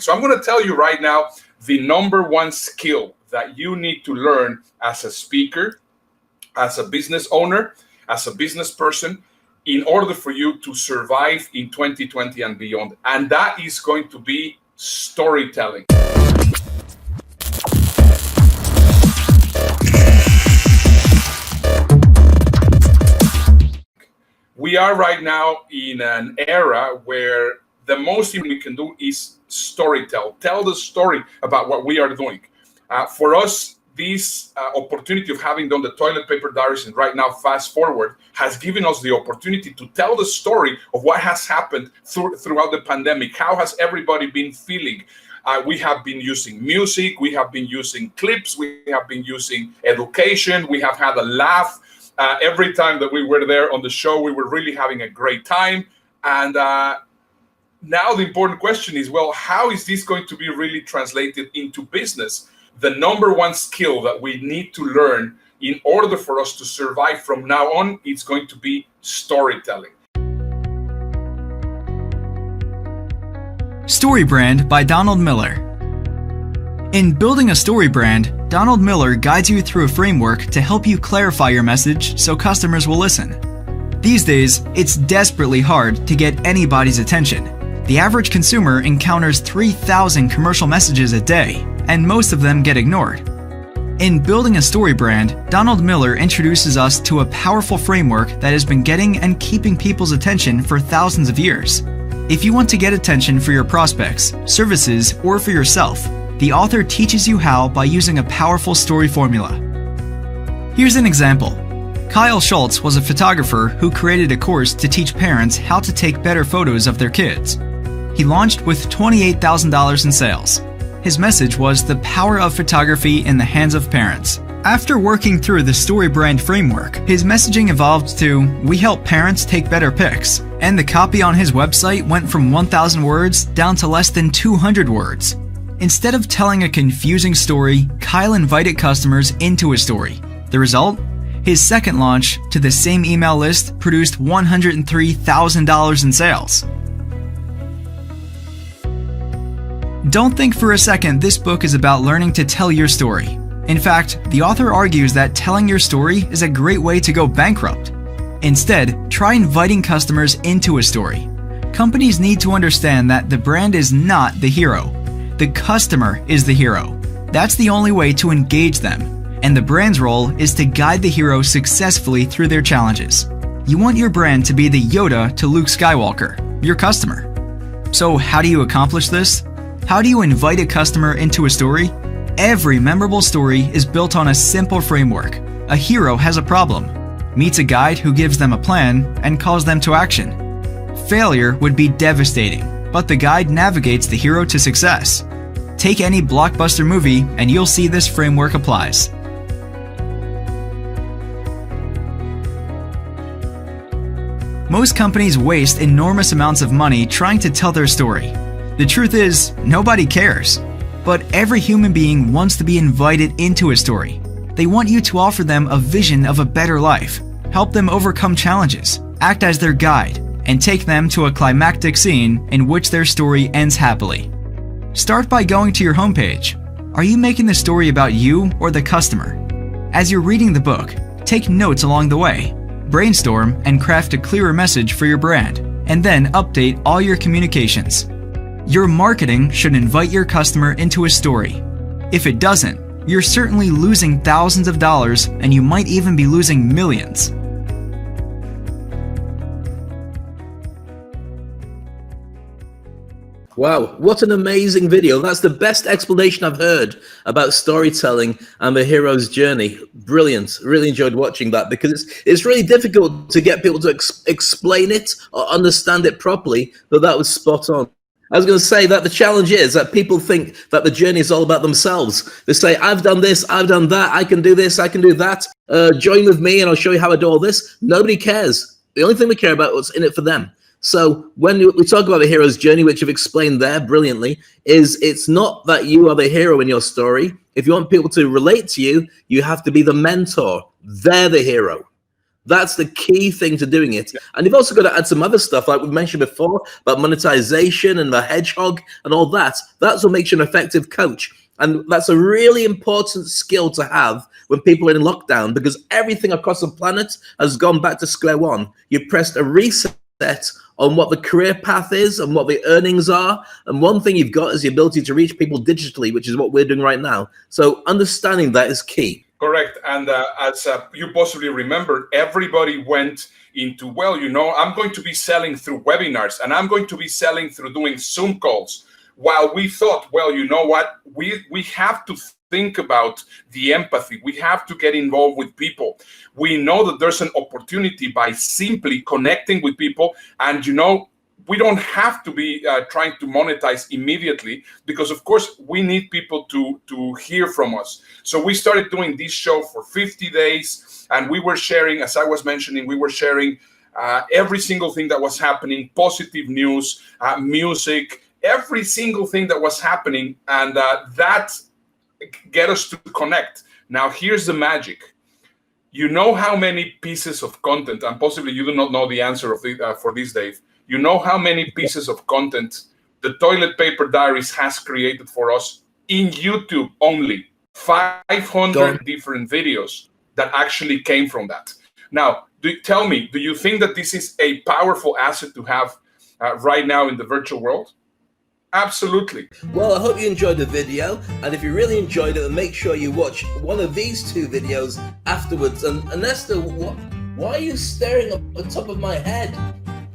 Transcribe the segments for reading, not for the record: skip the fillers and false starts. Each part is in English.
So I'm going to tell you right now the number one skill that you need to learn as a speaker, as a business owner, as a business person, in order for you to survive in 2020 and beyond. And that is going to be storytelling. We are right now in an era where the most thing we can do is storytell. Tell the story about what we are doing. For us, this opportunity of having done the toilet paper diaries and right now fast forward has given us the opportunity to tell the story of what has happened throughout the pandemic. How has everybody been feeling? We have been using music, we have been using clips, we have been using education, we have had a laugh. Every time that we were there on the show, we were really having a great time. And now the important question is, well, how is this going to be really translated into business? The number one skill that we need to learn in order for us to survive from now on is going to be storytelling. Story Brand by Donald Miller. In building a story brand, Donald Miller guides you through a framework to help you clarify your message so customers will listen. These days, it's desperately hard to get anybody's attention. The average consumer encounters 3,000 commercial messages a day, and most of them get ignored. In building a story brand, Donald Miller introduces us to a powerful framework that has been getting and keeping people's attention for thousands of years. If you want to get attention for your prospects, services, or for yourself, the author teaches you how by using a powerful story formula. Here's an example. Kyle Schultz was a photographer who created a course to teach parents how to take better photos of their kids. He launched with $28,000 in sales. His message was the power of photography in the hands of parents. After working through the story brand framework, his messaging evolved to, "We help parents take better pics," and the copy on his website went from 1,000 words down to less than 200 words. Instead of telling a confusing story, Kyle invited customers into a story. The result? His second launch to the same email list produced $103,000 in sales. Don't think for a second this book is about learning to tell your story. In fact, the author argues that telling your story is a great way to go bankrupt. Instead, try inviting customers into a story. Companies need to understand that the brand is not the hero. The customer is the hero. That's the only way to engage them. And the brand's role is to guide the hero successfully through their challenges. You want your brand to be the Yoda to Luke Skywalker, your customer. So how do you accomplish this? How do you invite a customer into a story? Every memorable story is built on a simple framework. A hero has a problem, meets a guide who gives them a plan, and calls them to action. Failure would be devastating, but the guide navigates the hero to success. Take any blockbuster movie and you'll see this framework applies. Most companies waste enormous amounts of money trying to tell their story. The truth is, nobody cares. But every human being wants to be invited into a story. They want you to offer them a vision of a better life, help them overcome challenges, act as their guide, and take them to a climactic scene in which their story ends happily. Start by going to your homepage. Are you making the story about you or the customer? As you're reading the book, take notes along the way, brainstorm and craft a clearer message for your brand, and then update all your communications. Your marketing should invite your customer into a story. If it doesn't, you're certainly losing thousands of dollars and you might even be losing millions. Wow, what an amazing video. That's the best explanation I've heard about storytelling and the hero's journey. Brilliant. Really enjoyed watching that because it's really difficult to get people to explain it or understand it properly, but that was spot on. I was going to say that the challenge is that people think that the journey is all about themselves. They say, I've done this, I've done that, I can do this, I can do that. Join with me and I'll show you how I do all this. Nobody cares. The only thing they care about is what's in it for them. So when we talk about the hero's journey, which you've explained there brilliantly, is it's not that you are the hero in your story. If you want people to relate to you, you have to be the mentor. They're the hero. That's the key thing to doing it. And you've also got to add some other stuff, like we mentioned before, about monetization and the hedgehog and all that. That's what makes you an effective coach. And that's a really important skill to have when people are in lockdown, because everything across the planet has gone back to square one. You pressed a reset on what the career path is and what the earnings are. And one thing you've got is the ability to reach people digitally, which is what we're doing right now. So understanding that is key. Correct. And as you possibly remember, everybody went into, well, I'm going to be selling through webinars and I'm going to be selling through doing Zoom calls. While we thought, well, you know what, we have to think about the empathy. We have to get involved with people. We know that there's an opportunity by simply connecting with people. And, we don't have to be trying to monetize immediately, because of course we need people to hear from us. So we started doing this show for 50 days, and we were sharing, as I was mentioning, every single thing that was happening, positive news, music, every single thing that was happening, and that get us to connect. Now here's the magic. You know how many pieces of content, and possibly you do not know the answer for this, Dave. You know how many pieces of content the Toilet Paper Diaries has created for us in YouTube only? 500 different videos that actually came from that. Now, tell me, do you think that this is a powerful asset to have right now in the virtual world? Absolutely. Well, I hope you enjoyed the video, and if you really enjoyed it, then make sure you watch one of these two videos afterwards. And Ernesto, why are you staring up the top of my head?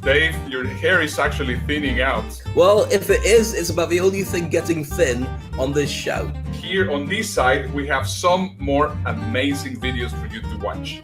Dave, your hair is actually thinning out. Well, if it is, it's about the only thing getting thin on this show. Here on this side, we have some more amazing videos for you to watch.